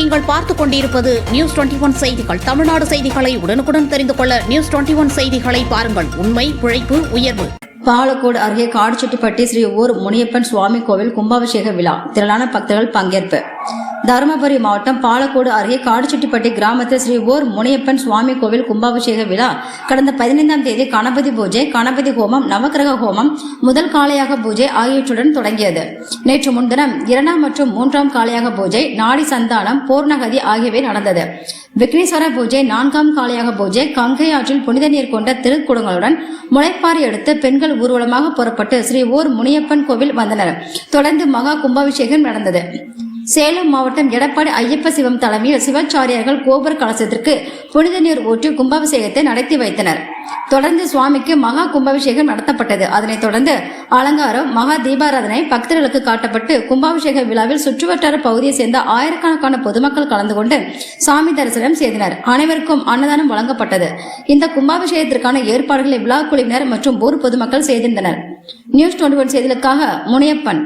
நீங்கள் பார்த்துக் கொண்டிருப்பது நியூஸ் 21 செய்திகள். தமிழ்நாடு செய்திகளை உடனுக்குடன் தெரிந்து கொள்ள நியூஸ் 21 செய்திகளை பாருங்கள். உண்மை, உழைப்பு, உயர்வு. பாலக்கோடு அருகே காடுச்செட்டிப்பட்டி ஸ்ரீ ஊர் முனியப்பன் சுவாமி கோவில் கும்பாபிஷேக விழா. திரளான பக்தர்கள் பங்கேற்பு. தருமபுரி மாவட்டம் பாலக்கோடு அருகே காடுச்செட்டிப்பட்டி கிராமத்தில் ஸ்ரீ ஊர் முனியப்பன் சுவாமி கோவில் கும்பாபிஷேக விழா கடந்த 15ஆம் தேதி கணபதி பூஜை, கணபதி ஹோமம், நவக்கிரக ஹோமம், முதல் காளையாக பூஜை ஆகியவற்றுடன் தொடங்கியது. நேற்று முன்தினம் 2ஆம் மற்றும் 3ஆம் காளையாக பூஜை, நாடி சந்தானம், பூர்ணகதி ஆகியவை நடந்தது. விக்னேஸ்வர பூஜை, 4ஆம் காளையாக பூஜை, கங்கை ஆற்றில் புனித நீர் கொண்ட திருக்குடங்களுடன் முளைப்பாரி எடுத்து பெண்கள் ஊர்வலமாக புறப்பட்டு ஸ்ரீ ஊர் முனியப்பன் கோவில் வந்தனர். தொடர்ந்து மகா கும்பாபிஷேகம் நடந்தது. சேலம் மாவட்டம் எடப்பாடி ஐயப்ப சிவம் தலைமையில் சிவாச்சாரியார்கள் கோபுர கலசத்திற்கு புனித நீர் ஊற்றி கும்பாபிஷேகத்தை நடத்தி வைத்தனர். தொடர்ந்து சுவாமிக்கு மகா கும்பாபிஷேகம் நடத்தப்பட்டது. அதனைத் தொடர்ந்து அலங்காரம், மகா தீபாராதனை பக்தர்களுக்கு காட்டப்பட்டு கும்பாபிஷேக விழாவில் சுற்றுவட்டார பகுதியை சேர்ந்த ஆயிரக்கணக்கான பொதுமக்கள் கலந்து கொண்டு சாமி தரிசனம் செய்தனர். அனைவருக்கும் அன்னதானம் வழங்கப்பட்டது. இந்த கும்பாபிஷேகத்திற்கான ஏற்பாடுகளை விழா குழுவினர் மற்றும் ஊர் பொதுமக்கள் செய்திருந்தனர். நியூஸ் 21 செய்திகளுக்காக முனியப்பன்.